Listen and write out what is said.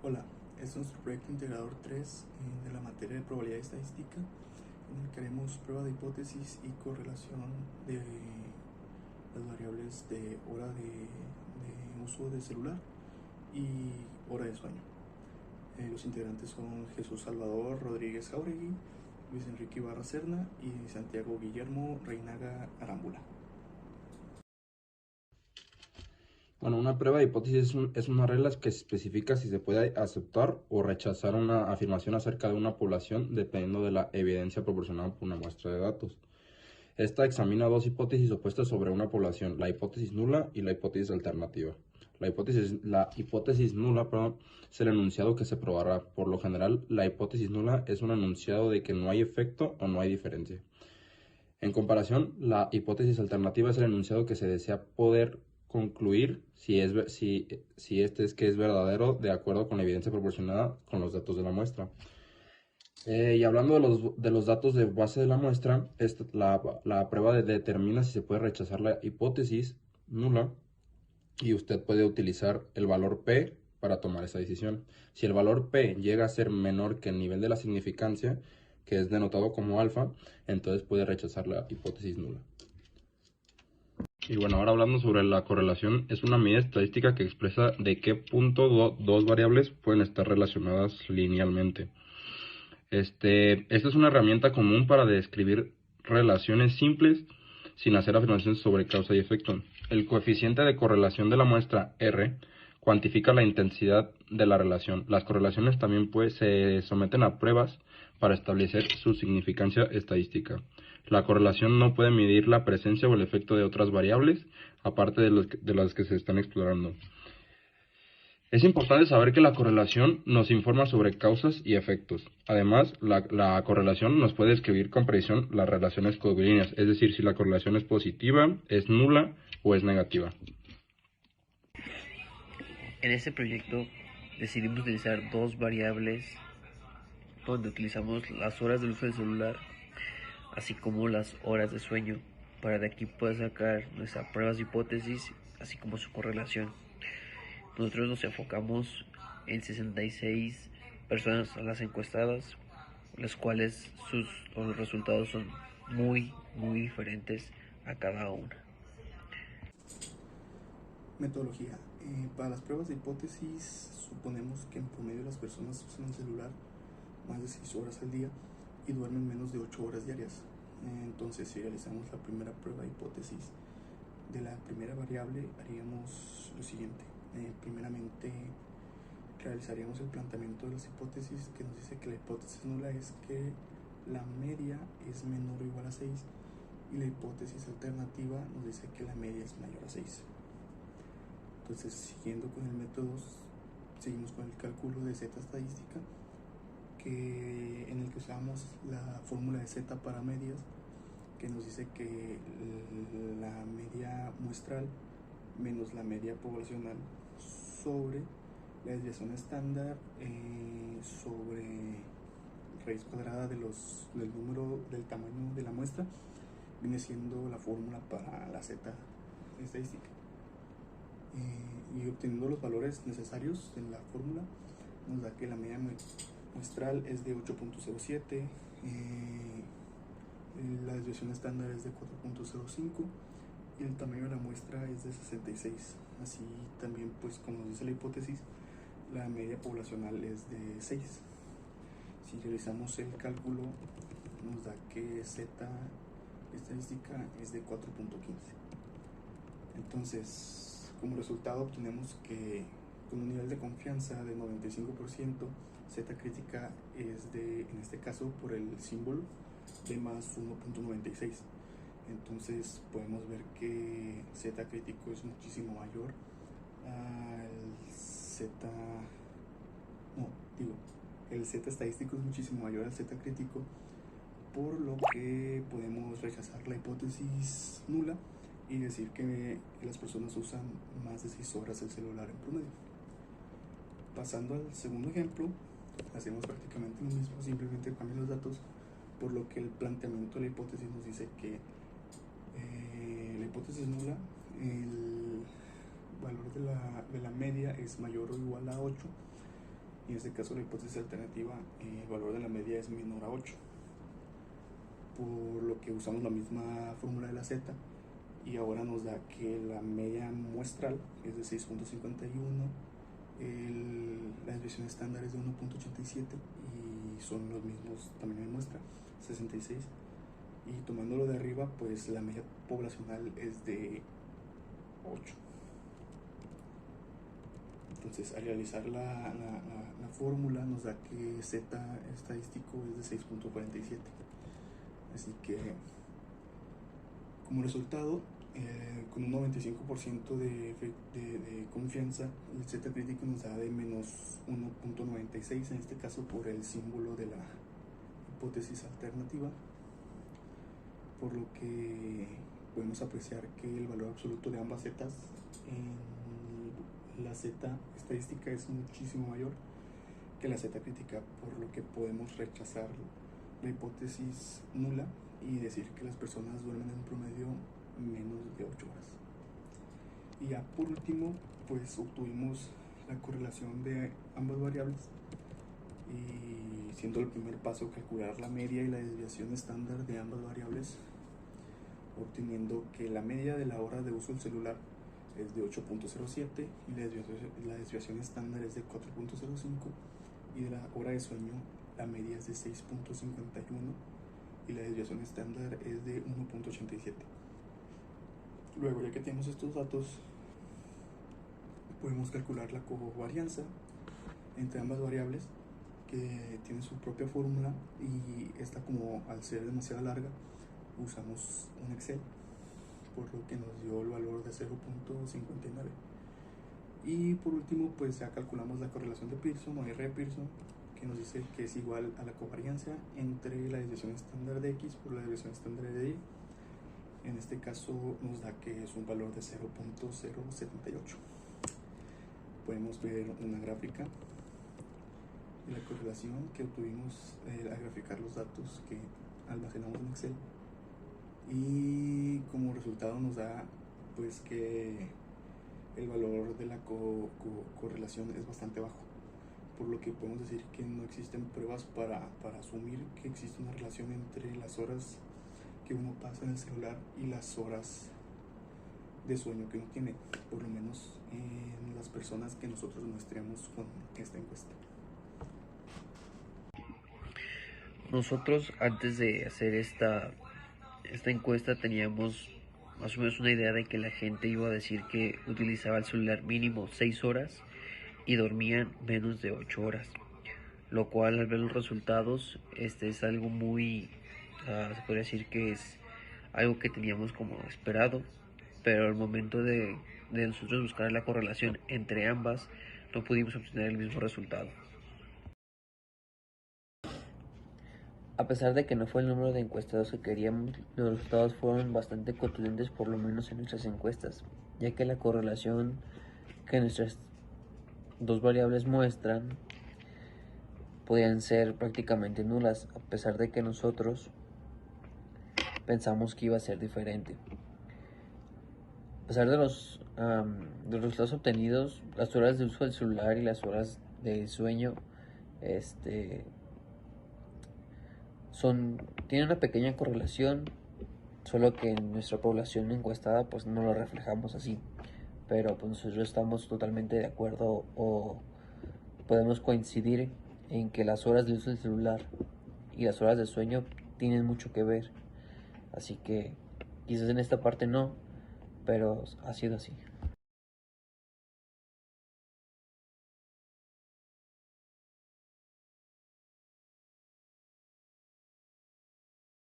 Hola, este es nuestro proyecto integrador 3 de la materia de probabilidad estadística, en el que haremos prueba de hipótesis y correlación de las variables de hora de uso de celular y hora de sueño. Los integrantes son Jesús Salvador Rodríguez Jauregui, Luis Enrique Ibarra Serna y Santiago Guillermo Reinaga Arámbula. Bueno, una prueba de hipótesis es una regla que especifica si se puede aceptar o rechazar una afirmación acerca de una población dependiendo de la evidencia proporcionada por una muestra de datos. Esta examina dos hipótesis opuestas sobre una población, la hipótesis nula y la hipótesis alternativa. La hipótesis nula, es el enunciado que se probará. Por lo general, la hipótesis nula es un enunciado de que no hay efecto o no hay diferencia. En comparación, la hipótesis alternativa es el enunciado que se desea poder concluir si este es que es verdadero de acuerdo con la evidencia proporcionada con los datos de la muestra. Y hablando de los datos de base de la muestra, la prueba determina si se puede rechazar la hipótesis nula y usted puede utilizar el valor P para tomar esa decisión. Si el valor P llega a ser menor que el nivel de la significancia, que es denotado como alfa, entonces puede rechazar la hipótesis nula. Y bueno, ahora hablando sobre la correlación, es una medida estadística que expresa de qué punto dos variables pueden estar relacionadas linealmente. Esta es una herramienta común para describir relaciones simples sin hacer afirmaciones sobre causa y efecto. El coeficiente de correlación de la muestra R cuantifica la intensidad de la relación. Las correlaciones también se someten a pruebas para establecer su significancia estadística. La correlación no puede medir la presencia o el efecto de otras variables, aparte de las que se están explorando. Es importante saber que la correlación nos informa sobre causas y efectos. Además, la correlación nos puede describir con precisión las relaciones curvilíneas, es decir, si la correlación es positiva, es nula o es negativa. En este proyecto decidimos utilizar dos variables donde utilizamos las horas del uso del celular así como las horas de sueño para de aquí poder sacar nuestras pruebas de hipótesis así como su correlación. Nosotros nos enfocamos en 66 personas a las encuestadas, las cuales los resultados son muy diferentes a cada una. Metodología. Para las pruebas de hipótesis, suponemos que en promedio las personas usan el celular más de 6 horas al día y duermen menos de 8 horas diarias. Entonces, si realizamos la primera prueba de hipótesis de la primera variable, haríamos lo siguiente. Primeramente, realizaríamos el planteamiento de las hipótesis, que nos dice que la hipótesis nula es que la media es menor o igual a 6, y la hipótesis alternativa nos dice que la media es mayor a 6. Entonces, siguiendo con el método, seguimos con el cálculo de z estadística, en el que usamos la fórmula de z para medias, que nos dice que la media muestral menos la media poblacional sobre la desviación estándar sobre raíz cuadrada del número del tamaño de la muestra, viene siendo la fórmula para la z estadística. Y obteniendo los valores necesarios en la fórmula, nos da que la media muestral es de 8.07, la desviación estándar es de 4.05 y el tamaño de la muestra es de 66. Así también, pues como nos dice la hipótesis, la media poblacional es de 6. Si realizamos el cálculo, nos da que z estadística es de 4.15. Entonces, como resultado obtenemos que con un nivel de confianza de 95%, z crítica es en este caso por el símbolo, de más 1.96. Entonces podemos ver que z crítico es muchísimo mayor el z estadístico es muchísimo mayor al z crítico, por lo que podemos rechazar la hipótesis nula y decir que las personas usan más de 6 horas el celular en promedio. Pasando al segundo ejemplo, hacemos prácticamente lo mismo, simplemente cambian los datos, por lo que el planteamiento de la hipótesis nos dice que la hipótesis nula, el valor de la media es mayor o igual a 8 y en este caso la hipótesis alternativa, el valor de la media es menor a 8, por lo que usamos la misma fórmula de la z, y ahora nos da que la media muestral es de 6.51, la desviación estándar es de 1.87 y son los mismos tamaño de muestra, 66, y tomándolo de arriba, pues la media poblacional es de 8. Entonces, al realizar la fórmula, nos da que z estadístico es de 6.47. Así que, como resultado, con un 95% de confianza, el z crítico nos da de menos 1.96, en este caso por el símbolo de la hipótesis alternativa, por lo que podemos apreciar que el valor absoluto de ambas zetas en la z estadística es muchísimo mayor que la z crítica, por lo que podemos rechazar la hipótesis nula y decir que las personas duermen en promedio menos de 8 horas. Y ya por último, pues obtuvimos la correlación de ambas variables, y siendo el primer paso calcular la media y la desviación estándar de ambas variables, obteniendo que la media de la hora de uso del celular es de 8.07 y la desviación estándar es de 4.05, y de la hora de sueño la media es de 6.51 y la desviación estándar es de 1.87. Luego, ya que tenemos estos datos, podemos calcular la covarianza entre ambas variables, que tiene su propia fórmula, y esta, como al ser demasiado larga, usamos un Excel, por lo que nos dio el valor de 0.59. Y por último, pues ya calculamos la correlación de Pearson o R de Pearson, que nos dice que es igual a la covarianza entre la desviación estándar de X por la desviación estándar de Y. En este caso nos da que es un valor de 0.078. Podemos ver una gráfica de la correlación que obtuvimos al graficar los datos que almacenamos en Excel, y como resultado nos da pues que el valor de la correlación es bastante bajo, por lo que podemos decir que no existen pruebas para asumir que existe una relación entre las horas que uno pasa en el celular y las horas de sueño que uno tiene, por lo menos en las personas que nosotros muestreamos con esta encuesta. Nosotros, antes de hacer esta encuesta, teníamos más o menos una idea de que la gente iba a decir que utilizaba el celular mínimo 6 horas y dormían menos de 8 horas, lo cual, al ver los resultados, es algo muy, se podría decir que es algo que teníamos como esperado, pero al momento de nosotros buscar la correlación entre ambas, no pudimos obtener el mismo resultado. A pesar de que no fue el número de encuestados que queríamos, los resultados fueron bastante contundentes, por lo menos en nuestras encuestas, ya que la correlación que nuestras dos variables muestran podían ser prácticamente nulas, a pesar de que nosotros pensamos que iba a ser diferente. A pesar de los resultados obtenidos, las horas de uso del celular y las horas de sueño tienen una pequeña correlación, solo que en nuestra población encuestada pues no lo reflejamos así, pero pues nosotros estamos totalmente de acuerdo, o podemos coincidir en que las horas de uso del celular y las horas de sueño tienen mucho que ver. Así que quizás en esta parte no, pero ha sido así.